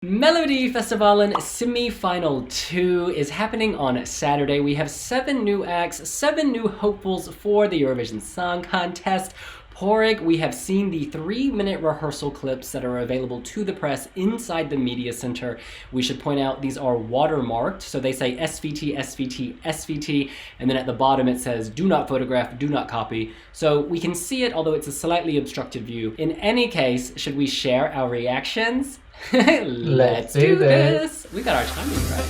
Melodifestivalen semi-final 2 is happening on Saturday. We have 7 new acts, 7 new hopefuls for the Eurovision Song Contest. Patrik, we have seen the 3-minute rehearsal clips that are available to the press inside the media center. We should point out these are watermarked, so they say SVT, SVT, SVT, and then at the bottom it says do not photograph, do not copy. So we can see it, although it's a slightly obstructed view. In any case, should we share our reactions? Let's do this! We got our timing right.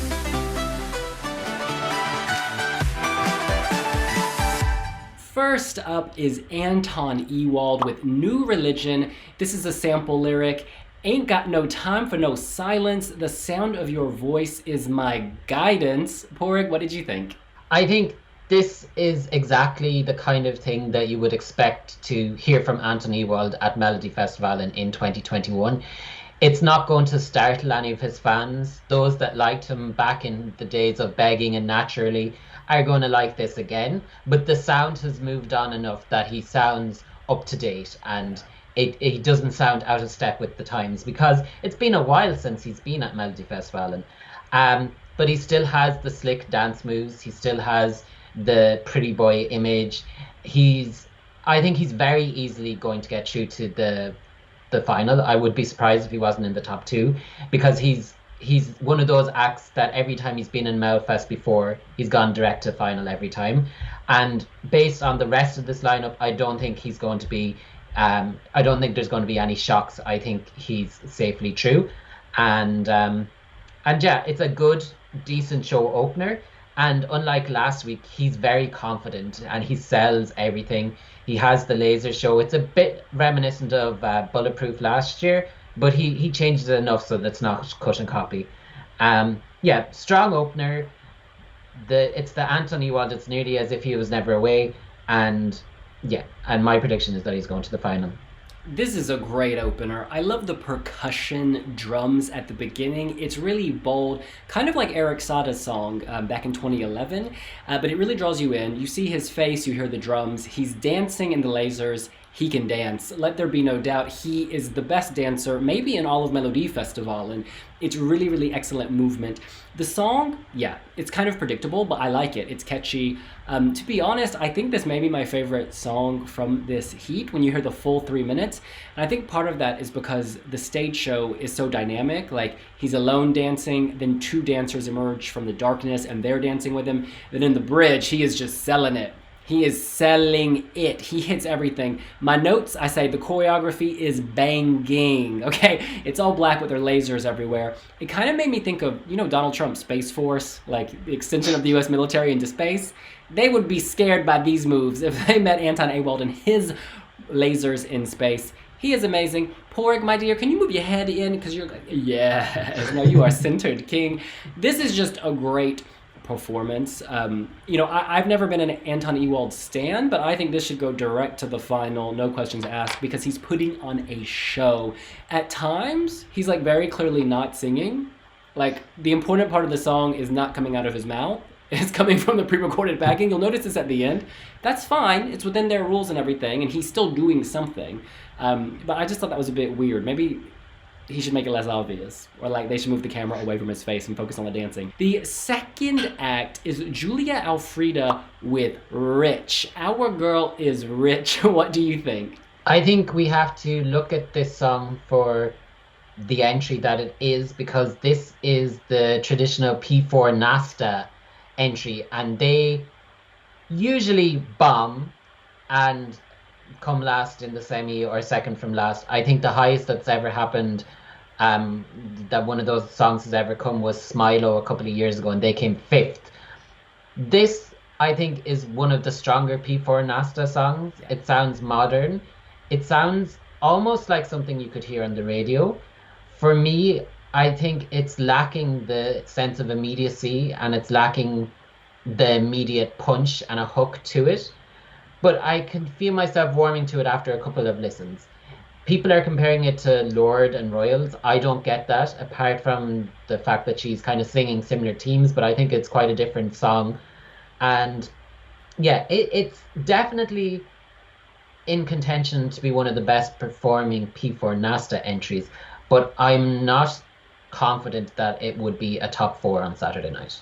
First up is Anton Ewald with New Religion. This is a sample lyric. Ain't got no time for no silence. The sound of your voice is my guidance. Patrik, what did you think? I think this is exactly the kind of thing that you would expect to hear from Anton Ewald at Melodifestivalen in 2021. It's not going to startle any of his fans. Those that liked him back in the days of Begging and Naturally are going to like this again. But the sound has moved on enough that he sounds up to date and he doesn't sound out of step with the times, because it's been a while since he's been at Melodifestivalen. But he still has the slick dance moves. He still has the pretty boy image. I think he's very easily going to get through to the final. I would be surprised if he wasn't in the top 2, because he's one of those acts that every time he's been in Melfest before, he's gone direct to final every time. And based on the rest of this lineup, I don't think he's going to be I don't think there's going to be any shocks. I think he's safely through. And yeah, it's a good, decent show opener. And unlike last week, he's very confident and he sells everything. He has the laser show. It's a bit reminiscent of Bulletproof last year, but he changes it enough so that's not cut and copy. Yeah, strong opener. It's the Anton Ewald. It's nearly as if he was never away. And yeah, and my prediction is that he's going to the final. This is a great opener. I love the percussion drums at the beginning. It's really bold, kind of like Eric Sada's song back in 2011, but it really draws you in. You see his face, you hear the drums, he's dancing in the lasers. He can dance. Let there be no doubt. He is the best dancer, maybe in all of Melodifestivalen. It's really, really excellent movement. The song, yeah, it's kind of predictable, but I like it. It's catchy. To be honest, I think this may be my favorite song from this heat when you hear the full 3 minutes. And I think part of that is because the stage show is so dynamic. Like, he's alone dancing, then 2 dancers emerge from the darkness and they're dancing with him. Then in the bridge, he is just selling it. He is selling it. He hits everything. My notes, I say the choreography is banging, okay? It's all black with their lasers everywhere. It kind of made me think of, Donald Trump's Space Force, like the extension of the US military into space. They would be scared by these moves if they met Anton Ewald and his lasers in space. He is amazing. Patrik, my dear, can you move your head in? Because you're like, yes, no, you are centered king. This is just a great performance. I've never been an Anton Ewald stan, but I think this should go direct to the final, no questions asked, because he's putting on a show. At times, he's like very clearly not singing. Like, the important part of the song is not coming out of his mouth. It's coming from the pre-recorded backing. You'll notice this at the end. That's fine. It's within their rules and everything, and he's still doing something. But I just thought that was a bit weird. Maybe he should make it less obvious, or like they should move the camera away from his face and focus on the dancing. The second act is Julia Alfrida with Rich. Our girl is rich. What do you think? I think we have to look at this song for the entry that it is, because this is the traditional P4 Nasta entry, and they usually bomb and come last in the semi or second from last. I think the highest that's ever happened that one of those songs has ever come was Smilo a couple of years ago, and they came 5th. This, I think, is one of the stronger P4 Nasta songs. Yeah. It sounds modern. It sounds almost like something you could hear on the radio. For me, I think it's lacking the sense of immediacy, and it's lacking the immediate punch and a hook to it. But I can feel myself warming to it after a couple of listens. People are comparing it to Lorde and Royals. I don't get that, apart from the fact that she's kind of singing similar themes, but I think it's quite a different song. And yeah, it's definitely in contention to be one of the best performing P4 Nasta entries, but I'm not confident that it would be a top 4 on Saturday night.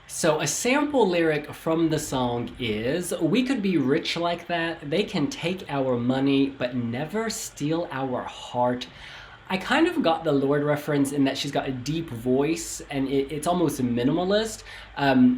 So a sample lyric from the song is, "We could be rich like that. They can take our money, but never steal our heart." I kind of got the Lorde reference in that she's got a deep voice and it's almost minimalist.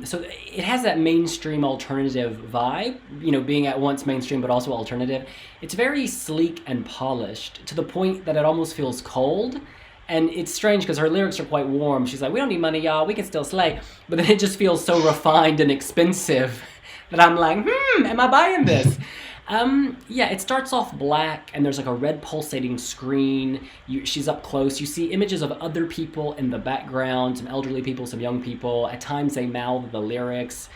So it has that mainstream alternative vibe, you know, being at once mainstream but also alternative. It's very sleek and polished to the point that it almost feels cold. And it's strange because her lyrics are quite warm. She's like, "We don't need money, y'all. We can still slay." But then it just feels so refined and expensive that I'm like, am I buying this? Yeah, it starts off black and there's like a red pulsating screen. She's up close. You see images of other people in the background, some elderly people, some young people. At times they mouth the lyrics.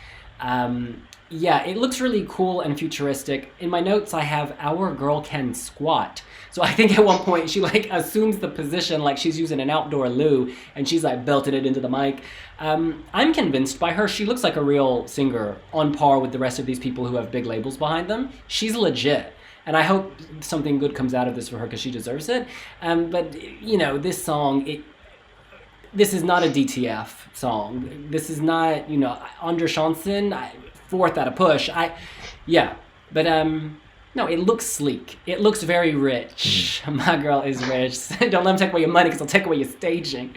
Yeah, it looks really cool and futuristic. In my notes, I have "Our girl can squat." So I think at one point she like assumes the position like she's using an outdoor loo and she's like belting it into the mic. I'm convinced by her. She looks like a real singer on par with the rest of these people who have big labels behind them. She's legit. And I hope something good comes out of this for her because she deserves it. But, you know, this song, this is not a DTF song. This is not, you know, Under Chanson, fourth at a push. But no, it looks sleek. It looks very rich. My girl is rich. Don't let them take away your money because they'll take away your staging.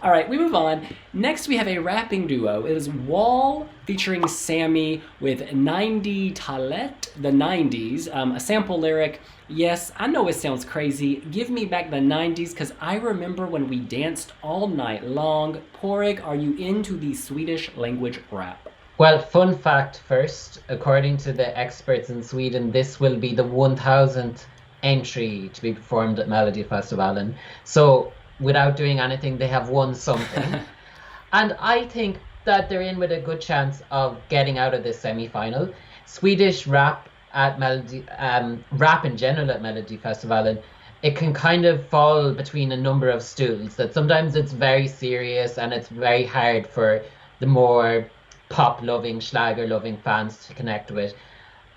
All right, we move on. Next, we have a rapping duo. It is WAHL featuring SAMI with 90 Talet, the 90s. A sample lyric. "Yes, I know it sounds crazy. Give me back the 90s because I remember when we danced all night long. Porig, are you into the Swedish language rap?" Well, fun fact first, according to the experts in Sweden, this will be the 1000th entry to be performed at Melodifestivalen. So without doing anything, they have won something. And I think that they're in with a good chance of getting out of this semi-final. Swedish rap at rap in general at Melodifestivalen, it can kind of fall between a number of stools. That sometimes it's very serious and it's very hard for the more pop-loving, Schlager-loving fans to connect with.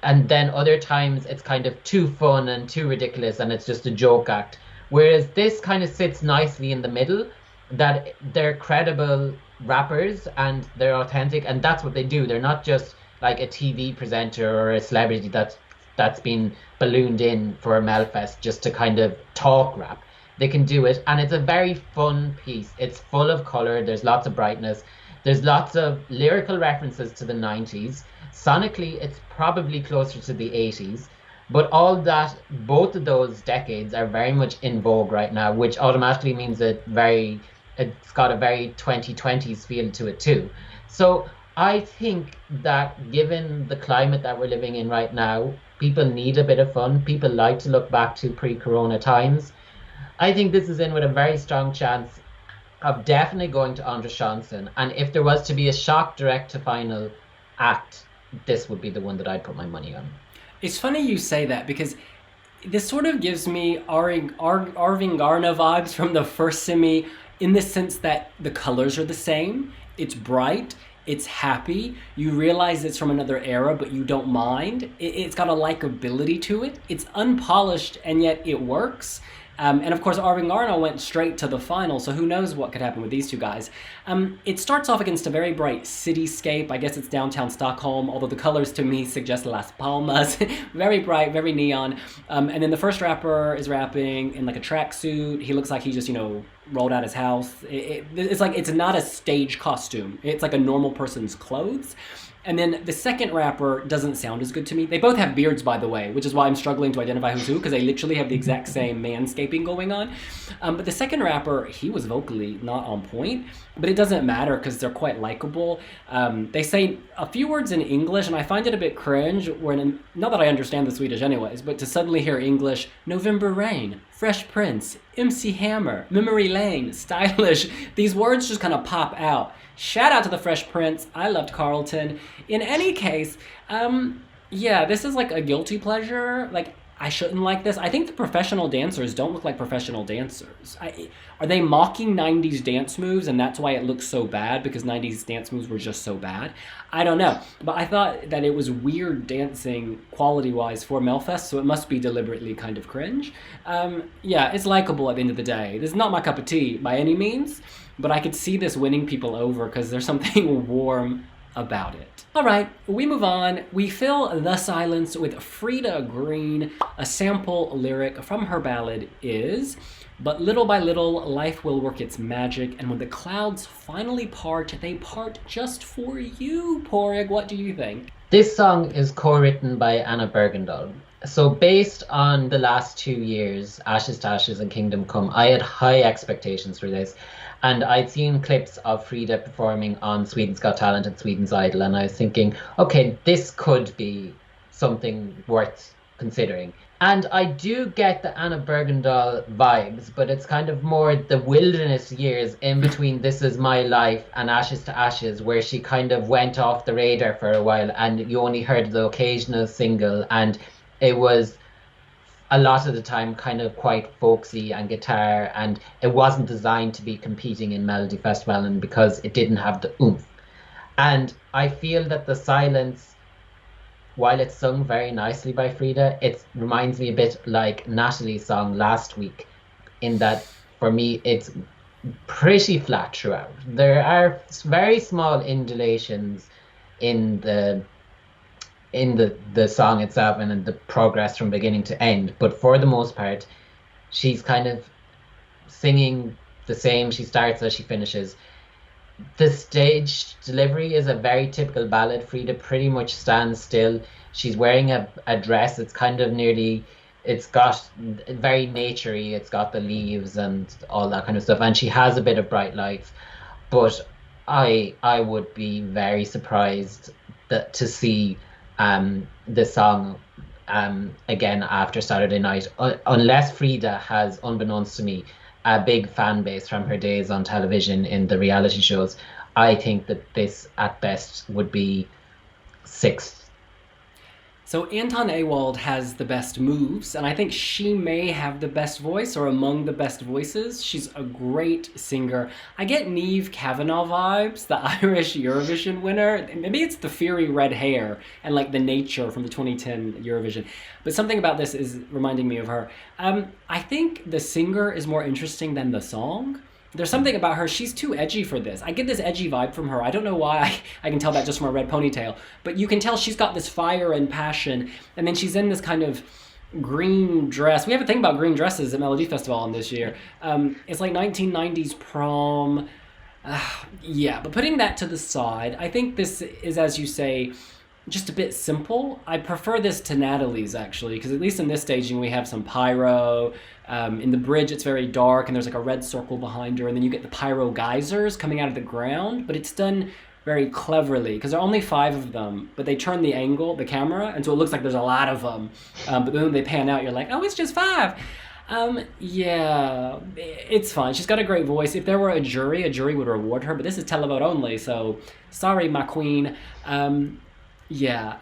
And then other times it's kind of too fun and too ridiculous and it's just a joke act. Whereas this kind of sits nicely in the middle, that they're credible rappers and they're authentic and that's what they do. They're not just like a TV presenter or a celebrity that's been ballooned in for a Melfest just to kind of talk rap. They can do it and it's a very fun piece. It's full of colour, there's lots of brightness. There's lots of lyrical references to the 90s. Sonically, it's probably closer to the 80s. But all that, both of those decades are very much in vogue right now, which automatically means it's got a very 2020s feel to it too. So I think that given the climate that we're living in right now, people need a bit of fun. People like to look back to pre-corona times. I think this is in with a very strong chance of definitely going to Andre Chanson. And if there was to be a shock direct to final act, this would be the one that I'd put my money on. It's funny you say that because this sort of gives me Arvin Garna vibes from the first semi in the sense that the colors are the same. It's bright. It's happy. You realize it's from another era, but you don't mind. It's got a likability to it. It's unpolished, and yet it works. And of course, Arvin Garna went straight to the final, so who knows what could happen with these two guys. It starts off against a very bright cityscape. I guess it's downtown Stockholm, although the colors to me suggest Las Palmas. Very bright, very neon. And then the first rapper is rapping in like a tracksuit. He looks like he just, rolled out his house. It's like it's not a stage costume. It's like a normal person's clothes. And then the second rapper doesn't sound as good to me. They both have beards, by the way, which is why I'm struggling to identify who's who, because they literally have the exact same manscaping going on. But the second rapper, he was vocally not on point, but it doesn't matter because they're quite likable. They say a few words in English, and I find it a bit cringe, not that I understand the Swedish anyways, but to suddenly hear English, November Rain, Fresh Prince, MC Hammer, Memory Lane, Stylish, these words just kind of pop out. Shout out to the Fresh Prince. I loved Carlton. In any case, this is like a guilty pleasure. Like, I shouldn't like this. I think the professional dancers don't look like professional dancers. Are they mocking 90s dance moves and that's why it looks so bad because 90s dance moves were just so bad? I don't know. But I thought that it was weird dancing quality-wise for Melfest, so it must be deliberately kind of cringe. Yeah, it's likable at the end of the day. This is not my cup of tea by any means, but I could see this winning people over because there's something warm about it. All right, we move on. We fill the silence with Frida Green. A sample lyric from her ballad is, "But little by little, life will work its magic, and when the clouds finally part, they part just for you." Porrig, what do you think? This song is co-written by Anna Bergendahl. So based on the last 2 years, Ashes to Ashes and Kingdom Come, I had high expectations for this. And I'd seen clips of Frida performing on Sweden's Got Talent and Sweden's Idol, and I was thinking, okay, this could be something worth considering. And I do get the Anna Bergendahl vibes, but it's kind of more the wilderness years in between This Is My Life and Ashes to Ashes, where she kind of went off the radar for a while and you only heard the occasional single, and it was a lot of the time kind of quite folksy and guitar, and it wasn't designed to be competing in Melodifestivalen because it didn't have the oomph. And I feel that the silence, while it's sung very nicely by Frida, it reminds me a bit like Natalie's song last week, in that for me it's pretty flat throughout. There are very small undulations in the song itself and in the progress from beginning to end, but for the most part she's kind of singing the same. She starts as she finishes. The stage delivery is a very typical ballad. Frida pretty much stands still. She's wearing a dress. It's kind of nearly, it's got very naturey. It's got the leaves and all that kind of stuff, and she has a bit of bright lights, but I would be very surprised to see the song again after Saturday night, unless Frida has, unbeknownst to me, a big fan base from her days on television in the reality shows. I think that this at best would be 6th. So Anton Ewald has the best moves, and I think she may have the best voice, or among the best voices. She's a great singer. I get Niamh Kavanagh vibes, the Irish Eurovision winner. Maybe it's the fiery red hair and like the nature from the 2010 Eurovision. But something about this is reminding me of her. I think the singer is more interesting than the song. There's something about her, she's too edgy for this. I get this edgy vibe from her. I don't know why, I can tell that just from her red ponytail. But you can tell she's got this fire and passion. And then she's in this kind of green dress. We have a thing about green dresses at Melodifestivalen this year. It's like 1990s prom. Yeah, but putting that to the side, I think this is, as you say, just a bit simple. I prefer this to Natalie's, actually, because at least in this staging we have some pyro. In the bridge it's very dark and there's like a red circle behind her, and then you get the pyro geysers coming out of the ground, but it's done very cleverly because there are only 5 of them, but they turn the angle, the camera, and so it looks like there's a lot of them. But then when they pan out, you're like, oh, it's just 5. Yeah, it's fine. She's got a great voice. If there were a jury would reward her, but this is televote only, so sorry, my queen. Yeah,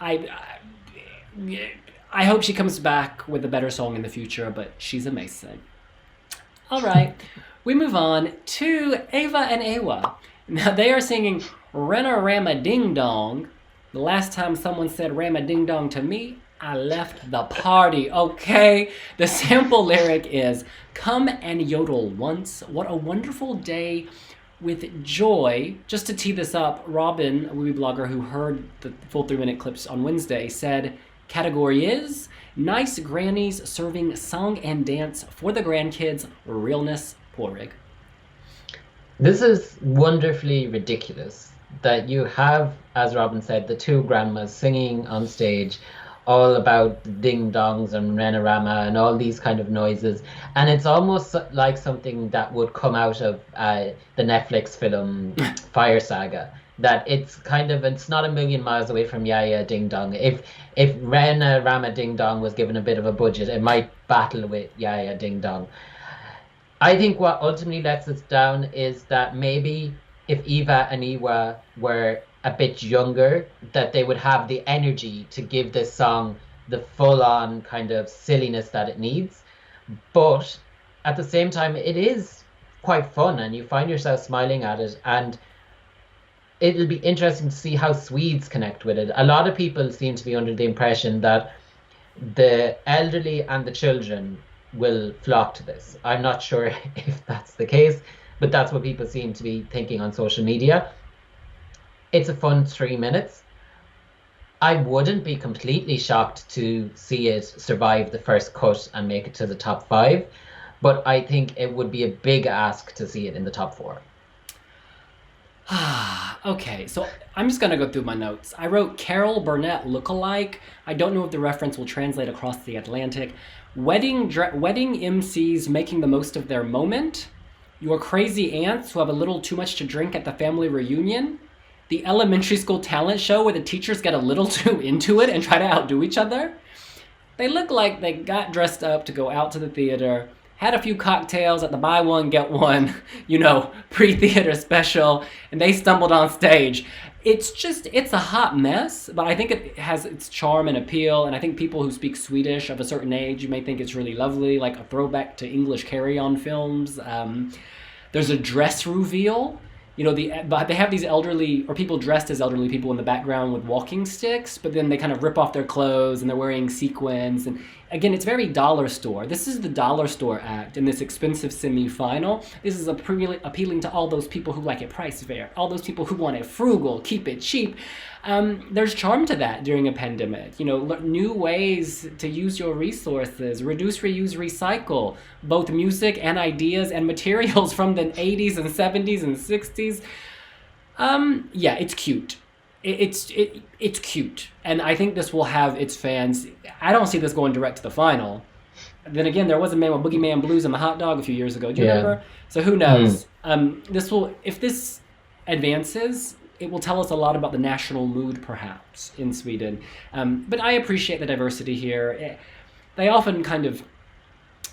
I hope she comes back with a better song in the future, but she's amazing. All right, we move on to Eva and Ewa. Now they are singing Rena Rama Ding Dong. The last time someone said Rama Ding Dong to me, I left the party, okay? The sample lyric is, "Come and yodel once, what a wonderful day with joy." Just to tee this up, Robin, a Wiwiblogger who heard the full 3-minute clips on Wednesday, said, category is nice grannies serving song and dance for the grandkids, realness, Porrig. This is wonderfully ridiculous that you have, as Robin said, the 2 grandmas singing on stage all about ding dongs and Rena Rama and all these kind of noises, and it's almost like something that would come out of the Netflix film Fire Saga. That it's not a million miles away from Yeah Yeah Ding Dong. If Rena Rama Ding Dong was given a bit of a budget, it might battle with Yeah Yeah Ding Dong. I think what ultimately lets us down is that maybe if Eva and Ewa were a bit younger, that they would have the energy to give this song the full-on kind of silliness that it needs. But at the same time, it is quite fun, and you find yourself smiling at it. And it'll be interesting to see how Swedes connect with it. A lot of people seem to be under the impression that the elderly and the children will flock to this. I'm not sure if that's the case, but that's what people seem to be thinking on social media. It's a fun 3 minutes. I wouldn't be completely shocked to see it survive the first cut and make it to the top 5, but I think it would be a big ask to see it in the top 4. Okay, so I'm just gonna go through my notes. I wrote Carol Burnett lookalike. I don't know if the reference will translate across the Atlantic. Wedding MCs making the most of their moment. Your crazy aunts who have a little too much to drink at the family reunion. The elementary school talent show where the teachers get a little too into it and try to outdo each other. They look like they got dressed up to go out to the theater, had a few cocktails at the buy one, get one, pre-theater special, and they stumbled on stage. It's a hot mess, but I think it has its charm and appeal, and I think people who speak Swedish of a certain age, you may think it's really lovely, like a throwback to English carry-on films. There's a dress reveal. They have these elderly, or people dressed as elderly people in the background with walking sticks, but then they kind of rip off their clothes and they're wearing sequins. And again, it's very dollar store. This is the dollar store act in this expensive semi-final. This is appealing to all those people who like it price fair, all those people who want it frugal, keep it cheap. There's charm to that during a pandemic. New ways to use your resources, reduce, reuse, recycle, both music and ideas and materials from the 80s and 70s and 60s. Yeah, it's cute. It's cute. And I think this will have its fans. I don't see this going direct to the final. Then again, there was a man with Boogeyman Blues and the hot dog a few years ago. Do you remember? So who knows? If this advances, it will tell us a lot about the national mood, perhaps, in Sweden. But I appreciate the diversity here. They often kind of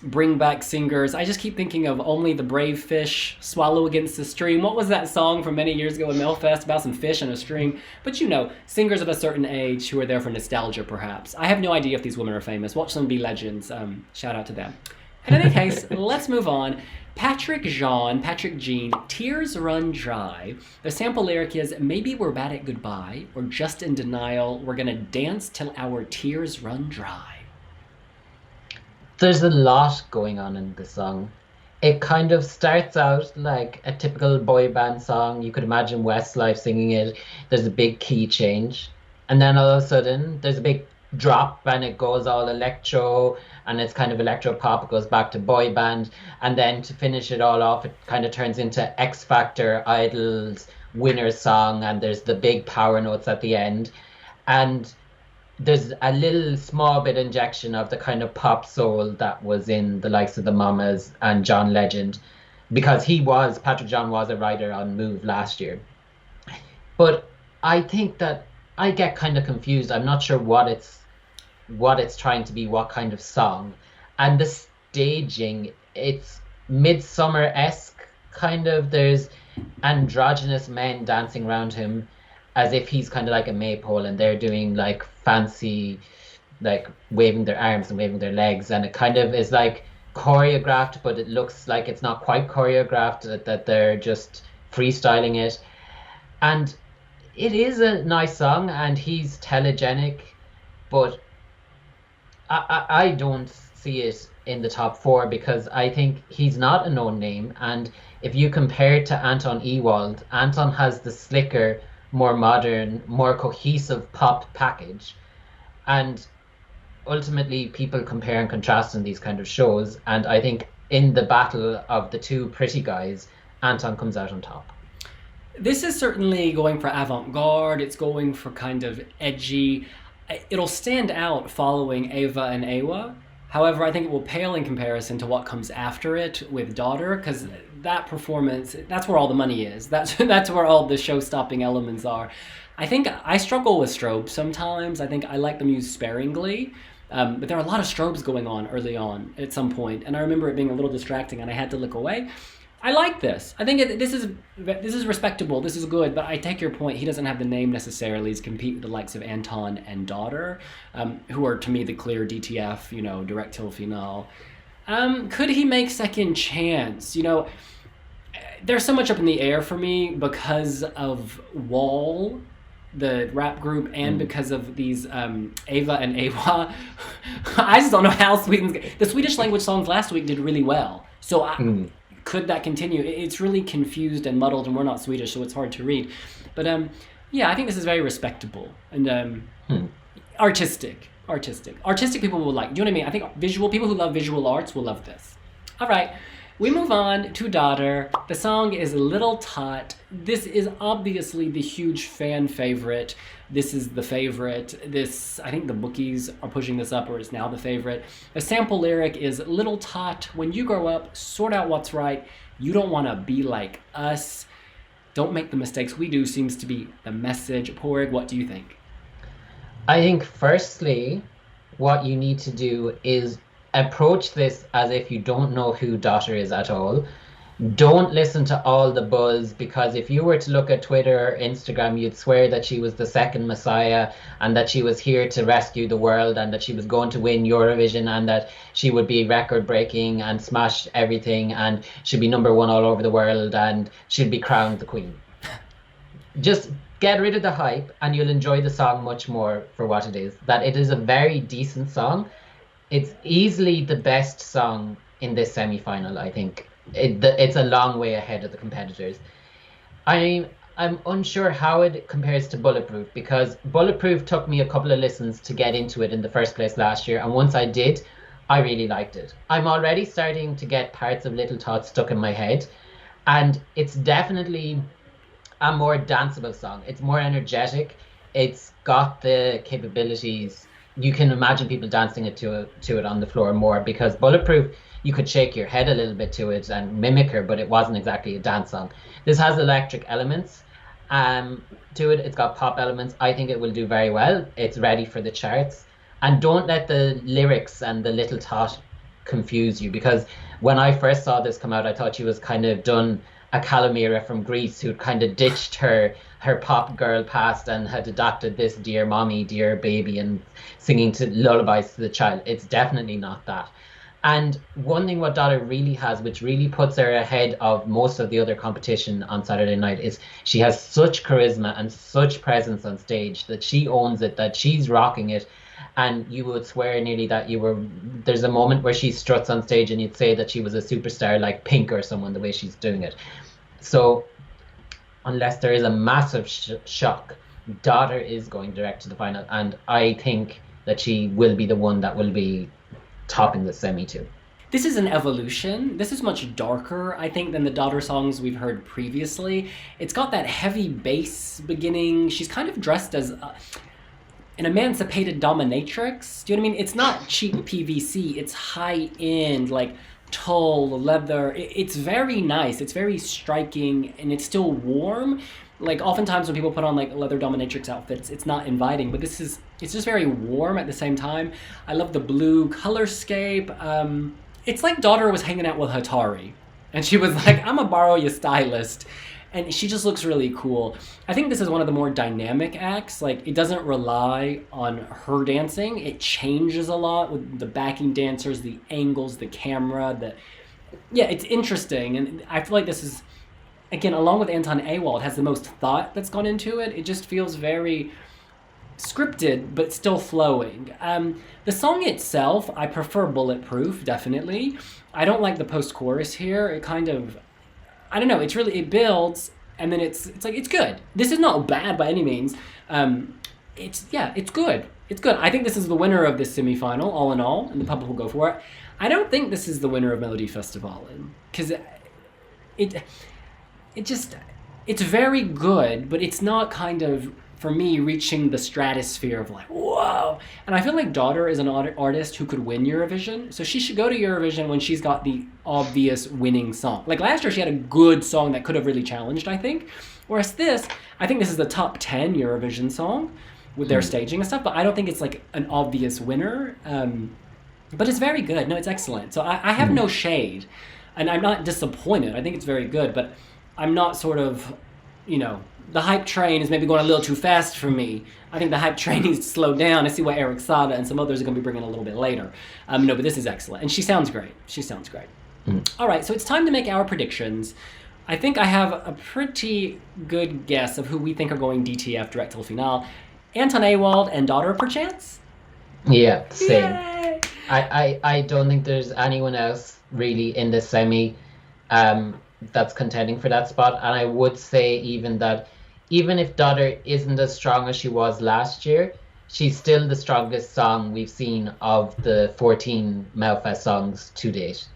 bring back singers. I just keep thinking of Only the Brave Fish, Swallow Against the Stream. What was that song from many years ago in Melfest about some fish and a stream? But singers of a certain age who are there for nostalgia, perhaps. I have no idea if these women are famous. Watch them be legends. Shout out to them. In any case, let's move on. Patrik Jean, Tears Run Dry. The sample lyric is, maybe we're bad at goodbye, or just in denial, we're gonna dance till our tears run dry. There's a lot going on in the song. It kind of starts out like a typical boy band song. You could imagine Westlife singing it. There's a big key change. And then all of a sudden, there's a big drop and it goes all electro, and it's kind of electro pop. It goes back to boy band. And then to finish it all off, it kind of turns into X Factor, Idols, winner's song, and there's the big power notes at the end. And there's a little small bit injection of the kind of pop soul that was in the likes of the Mamas and John Legend, because Patrik Jean was a writer on Move last year. But I think that I get kind of confused. I'm not sure what it's trying to be, what kind of song. And the staging, it's Midsummer-esque kind of. There's androgynous men dancing around him as if he's kind of like a maypole, and they're doing like fancy, like waving their arms and waving their legs, and it kind of is like choreographed, but it looks like it's not quite choreographed, that they're just freestyling it. And it is a nice song, and he's telegenic, but I don't see it in the top 4, because I think he's not a known name. And if you compare it to Anton Ewald, Anton has the slicker, more modern, more cohesive pop package. And ultimately people compare and contrast in these kind of shows, and I think in the battle of the two pretty guys, Anton comes out on top. This is certainly going for avant-garde. It's going for kind of edgy. It'll stand out following Eva and Ewa. However, I think it will pale in comparison to what comes after it with Dotter, because that performance, that's where all the money is. That's where all the show-stopping elements are. I think I struggle with strobes sometimes. I think I like them used sparingly. But there are a lot of strobes going on early on at some point, and I remember it being a little distracting, and I had to look away. I like this. I think this is respectable. This is good. But I take your point. He doesn't have the name necessarily to compete with the likes of Anton and Dotter, who are to me the clear DTF. You know, direct till finale. Could he make second chance? You know, there's so much up in the air for me because of WAHL, the rap group, and because of these Eva and Ewa. I just don't know how the Swedish language songs last week did really well. So could that continue? It's really confused and muddled, and we're not Swedish, so it's hard to read. But yeah, I think this is very respectable and artistic. Artistic people will like. Do you know what I mean? I think people who love visual arts will love this. All right. We move on to Dotter. The song is Little Tot. This is obviously the huge fan favorite. This is the favorite. I think the bookies are pushing this up, or it's now the favorite. The sample lyric is, Little Tot, when you grow up, sort out what's right. You don't want to be like us. Don't make the mistakes we do, seems to be the message. Porg, what do you think? I think firstly, what you need to do is approach this as if you don't know who Dotter is at all. Don't listen to all the buzz, because if you were to look at Twitter or Instagram, you'd swear that she was the second Messiah and that she was here to rescue the world and that she was going to win Eurovision and that she would be record breaking and smash everything and she'd be number one all over the world and she'd be crowned the queen. Just get rid of the hype and you'll enjoy the song much more for what it is. That it is a very decent song. It's easily the best song in this semi-final, I think. It's a long way ahead of the competitors. I'm unsure how it compares to Bulletproof, because Bulletproof took me a couple of listens to get into it in the first place last year, and once I did, I really liked it. I'm already starting to get parts of Little Tot stuck in my head, and it's definitely a more danceable song. It's more energetic. It's got the capabilities. You can imagine people dancing to it on the floor more, because Bulletproof, you could shake your head a little bit to it and mimic her, but it wasn't exactly a dance song. This has electric elements to it. It's got pop elements. I think it will do very well. It's ready for the charts. And don't let the lyrics and the Little Tot confuse you, because when I first saw this come out, I thought she was kind of done a Calamira from Greece who'd kind of ditched her pop girl past and had adopted this dear mommy, dear baby, and singing to lullabies to the child. It's definitely not that. And one thing what Dotter really has, which really puts her ahead of most of the other competition on Saturday night, is she has such charisma and such presence on stage that she owns it, that she's rocking it. And you would swear nearly that there's a moment where she struts on stage and you'd say that she was a superstar like Pink or someone, the way she's doing it. So unless there is a massive shock, Dotter is going direct to the final. And I think that she will be the one that will be topping the semi too. This is an evolution. This is much darker, I think, than the Dotter songs we've heard previously. It's got that heavy bass beginning. She's kind of dressed as an emancipated dominatrix. Do you know what I mean? It's not cheap PVC. It's high-end, like tulle, leather. It's very nice. It's very striking, and it's still warm. Like, oftentimes when people put on, like, leather dominatrix outfits, it's not inviting, but it's just very warm at the same time. I love the blue colorscape. It's like Dotter was hanging out with Hatari, and she was like, I'm gonna borrow your stylist. And she just looks really cool. I think this is one of the more dynamic acts. Like, it doesn't rely on her dancing. It changes a lot with the backing dancers, the angles, the camera. Yeah, it's interesting. And I feel like this is, again, along with Anton Ewald, has the most thought that's gone into it. It just feels very scripted, but still flowing. The song itself, I prefer Bulletproof, definitely. I don't like the post-chorus here. It kind of, I don't know, it builds, and then it's like, it's good. This is not bad by any means. It's good. It's good. I think this is the winner of this semifinal, all in all, and the public will go for it. I don't think this is the winner of Melodifestivalen, because it's very good, but it's not kind of, for me, reaching the stratosphere of like, whoa. And I feel like Dotter is an artist who could win Eurovision, so she should go to Eurovision when she's got the obvious winning song. Like last year, she had a good song that could have really challenged, I think. Whereas I think this is the top 10 Eurovision song with their staging and stuff, but I don't think it's like an obvious winner. But it's very good. No, it's excellent. So I have no shade. And I'm not disappointed. I think it's very good, but I'm not sort of, the hype train is maybe going a little too fast for me. I think the hype train needs to slow down. I see what Eric Sada and some others are going to be bringing a little bit later. No, but this is excellent. And she sounds great. All right, so it's time to make our predictions. I think I have a pretty good guess of who we think are going DTF, direct till finale. Anton Ewald and Dotter, perchance? Yeah, same. Yay! I don't think there's anyone else really in the semi that's contending for that spot. And I would say even if Dotter isn't as strong as she was last year, she's still the strongest song we've seen of the 14 Melfest songs to date.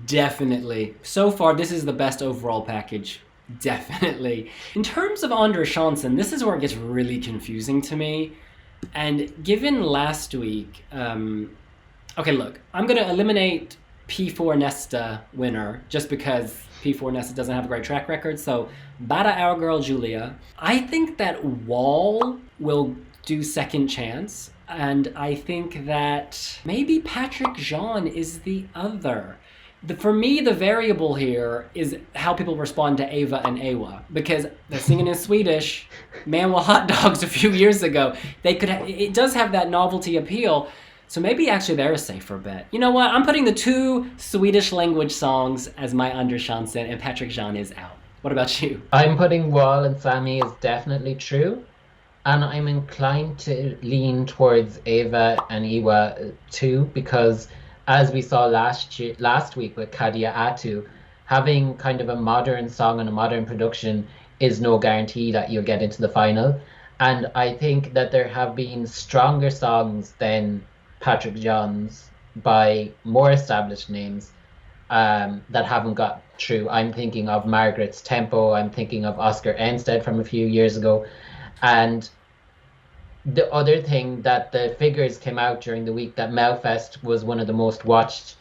Definitely. So far, this is the best overall package. Definitely. In terms of Anders Johnson, this is where it gets really confusing to me. And given last week, okay, look, I'm going to eliminate P4 Nesta winner just because P4 Nesta doesn't have a great track record. So, Bada our girl Julia. I think that WAHL will do second chance. And I think that maybe Patrik Jean is the other. For me, the variable here is how people respond to Eva and Ewa, because they're singing in Swedish. Man with hot dogs a few years ago. It does have that novelty appeal. So maybe actually they're a safer bet. You know what? I'm putting the 2 Swedish language songs as my Anders Johnson, and Patrik Jean is out. What about you? I'm putting WAHL and SAMI is definitely true. And I'm inclined to lean towards Eva and Ewa too, because as we saw last week with Kadia Atu, having kind of a modern song and a modern production is no guarantee that you'll get into the final. And I think that there have been stronger songs than Patrik Jean's by more established names that haven't got through. I'm thinking of Margaret's Tempo, I'm thinking of Oscar Enstedt from a few years ago. And the other thing that the figures came out during the week, that Melfest was one of the most watched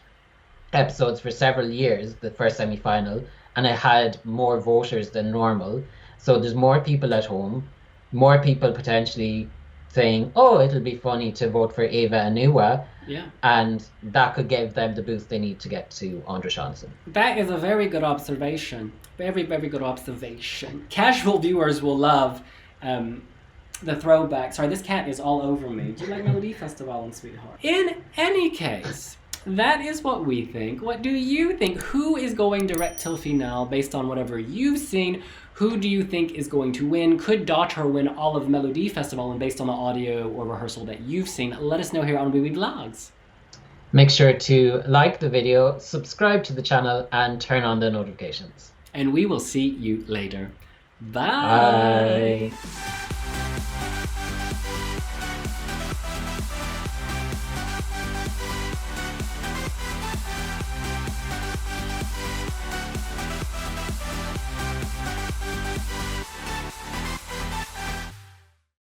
episodes for several years, the first semi-final, and it had more voters than normal. So there's more people at home, more people potentially saying, oh, it'll be funny to vote for Eva and Ewa. Yeah. And that could give them the boost they need to get to Anders Johnson. That is a very good observation. Very, very good observation. Casual viewers will love the throwback. Sorry, this cat is all over me. Do you like Melodifestivalen, sweetheart? In any case, that is what we think. What do you think? Who is going direct till finale based on whatever you've seen? Who do you think is going to win? Could Dotter win all of Melodifestivalen based on the audio or rehearsal that you've seen? Let us know here on Wiwibloggs. Make sure to like the video, subscribe to the channel, and turn on the notifications. And we will see you later. Bye. Bye.